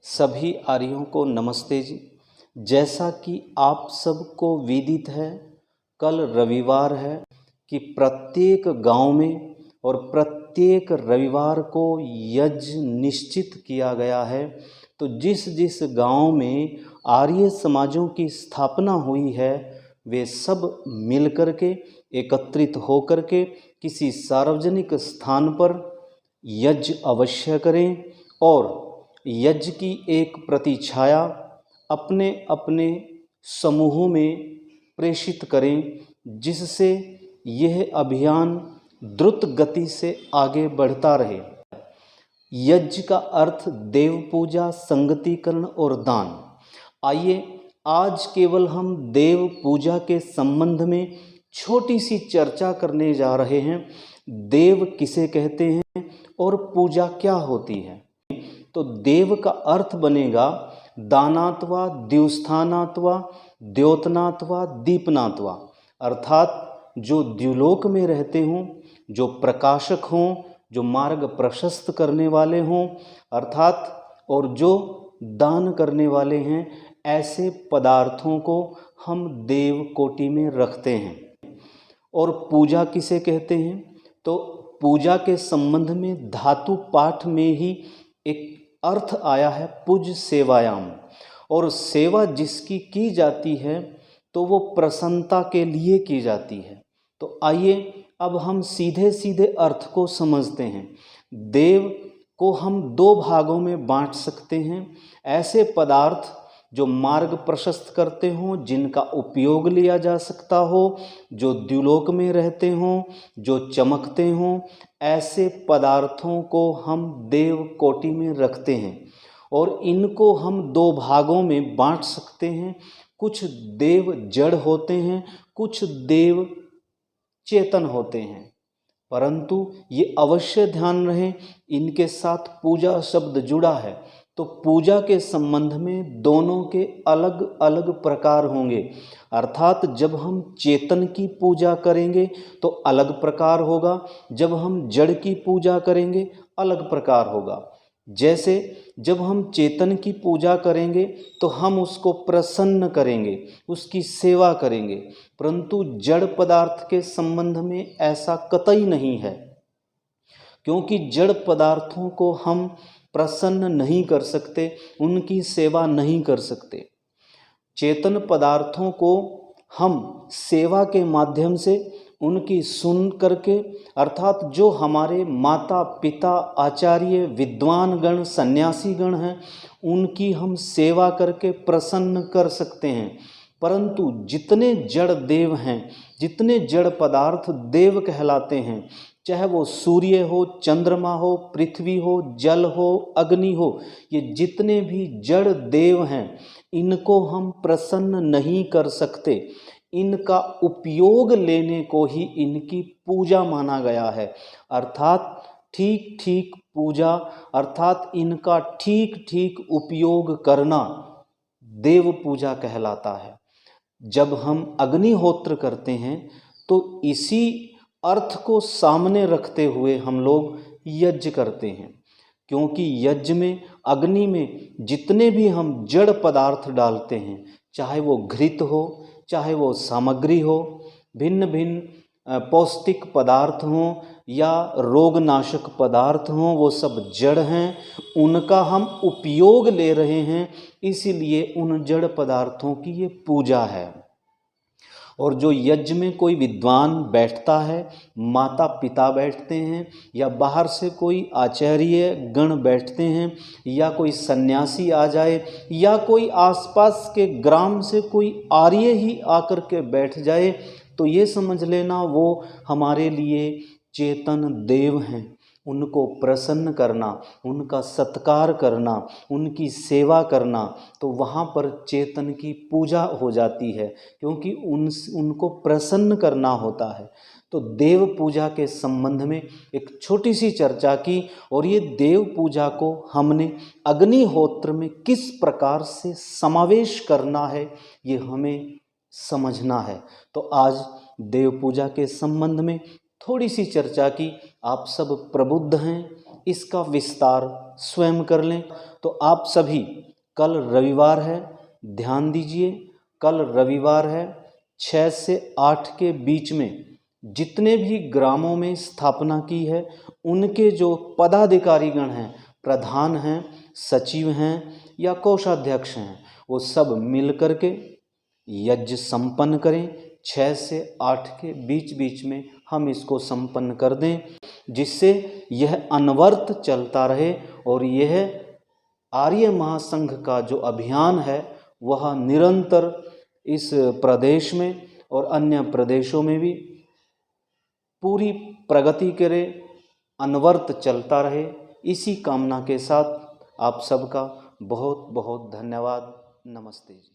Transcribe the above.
सभी आर्यों को नमस्ते जी। जैसा कि आप सबको विदित है, कल रविवार है कि प्रत्येक गांव में और प्रत्येक रविवार को यज्ञ निश्चित किया गया है। तो जिस जिस गांव में आर्य समाजों की स्थापना हुई है, वे सब मिलकर के एकत्रित होकर के किसी सार्वजनिक स्थान पर यज्ञ अवश्य करें और यज्ञ की एक प्रतिछाया अपने अपने समूहों में प्रेषित करें, जिससे यह अभियान द्रुत गति से आगे बढ़ता रहे। यज्ञ का अर्थ देव पूजा, संगतिकरण और दान। आइए आज केवल हम देव पूजा के संबंध में छोटी सी चर्चा करने जा रहे हैं। देव किसे कहते हैं और पूजा क्या होती है। तो देव का अर्थ बनेगा दानात्वा, द्युस्थानात्वा, द्योतनात्वा, दीपनात्वा, अर्थात जो द्युलोक में रहते हों, जो प्रकाशक हों, जो मार्ग प्रशस्त करने वाले हों, अर्थात और जो दान करने वाले हैं, ऐसे पदार्थों को हम देव कोटि में रखते हैं। और पूजा किसे कहते हैं? तो पूजा के संबंध में धातु पाठ में ही एक अर्थ आया है पूज सेवायाम, और सेवा जिसकी की जाती है तो वो प्रसन्नता के लिए की जाती है। तो आइए अब हम सीधे सीधे अर्थ को समझते हैं। देव को हम दो भागों में बांट सकते हैं। ऐसे पदार्थ जो मार्ग प्रशस्त करते हों, जिनका उपयोग लिया जा सकता हो, जो द्युलोक में रहते हों, जो चमकते हों, ऐसे पदार्थों को हम देव कोटि में रखते हैं। और इनको हम दो भागों में बांट सकते हैं। कुछ देव जड़ होते हैं, कुछ देव चेतन होते हैं। परंतु ये अवश्य ध्यान रहे, इनके साथ पूजा शब्द जुड़ा है। तो पूजा के संबंध में दोनों के अलग अलग प्रकार होंगे। अर्थात जब हम चेतन की पूजा करेंगे तो अलग प्रकार होगा, जब हम जड़ की पूजा करेंगे अलग प्रकार होगा। जैसे जब हम चेतन की पूजा करेंगे तो हम उसको प्रसन्न करेंगे, उसकी सेवा करेंगे, परंतु जड़ पदार्थ के संबंध में ऐसा कतई नहीं है, क्योंकि जड़ पदार्थों को हम प्रसन्न नहीं कर सकते, उनकी सेवा नहीं कर सकते। चेतन पदार्थों को हम सेवा के माध्यम से उनकी सुन करके, अर्थात जो हमारे माता पिता आचार्य विद्वान गण सन्यासी गण हैं, उनकी हम सेवा करके प्रसन्न कर सकते हैं। परंतु जितने जड़ देव हैं, जितने जड़ पदार्थ देव कहलाते हैं, चाहे वो सूर्य हो, चंद्रमा हो, पृथ्वी हो, जल हो, अग्नि हो, ये जितने भी जड़ देव हैं, इनको हम प्रसन्न नहीं कर सकते। इनका उपयोग लेने को ही इनकी पूजा माना गया है। अर्थात ठीक ठीक पूजा, अर्थात इनका ठीक ठीक उपयोग करना देव पूजा कहलाता है। जब हम अग्निहोत्र करते हैं तो इसी अर्थ को सामने रखते हुए हम लोग यज्ञ करते हैं, क्योंकि यज्ञ में, अग्नि में जितने भी हम जड़ पदार्थ डालते हैं, चाहे वो घृत हो, चाहे वो सामग्री हो, भिन्न भिन्न पौष्टिक पदार्थ हों या रोगनाशक पदार्थ हों, वो सब जड़ हैं, उनका हम उपयोग ले रहे हैं, इसीलिए उन जड़ पदार्थों की ये पूजा है। और जो यज्ञ में कोई विद्वान बैठता है, माता पिता बैठते हैं, या बाहर से कोई आचार्य गण बैठते हैं, या कोई सन्यासी आ जाए, या कोई आसपास के ग्राम से कोई आर्य ही आकर के बैठ जाए, तो ये समझ लेना वो हमारे लिए चेतन देव हैं। उनको प्रसन्न करना, उनका सत्कार करना, उनकी सेवा करना, तो वहाँ पर चेतन की पूजा हो जाती है, क्योंकि उनको प्रसन्न करना होता है। तो देव पूजा के संबंध में एक छोटी सी चर्चा की, और ये देव पूजा को हमने अग्निहोत्र में किस प्रकार से समावेश करना है, ये हमें समझना है। तो आज देव पूजा के संबंध में थोड़ी सी चर्चा की। आप सब प्रबुद्ध हैं, इसका विस्तार स्वयं कर लें। तो आप सभी, कल रविवार है, ध्यान दीजिए, कल रविवार है, 6 से 8 के बीच में जितने भी ग्रामों में स्थापना की है उनके जो पदाधिकारीगण हैं, प्रधान हैं, सचिव हैं या कोषाध्यक्ष हैं, वो सब मिल कर के यज्ञ संपन्न करें। 6 से 8 के बीच बीच में हम इसको संपन्न कर दें, जिससे यह अनवरत चलता रहे और यह आर्य महासंघ का जो अभियान है वह निरंतर इस प्रदेश में और अन्य प्रदेशों में भी पूरी प्रगति करे, अनवरत चलता रहे। इसी कामना के साथ आप सबका बहुत बहुत धन्यवाद। नमस्ते जी।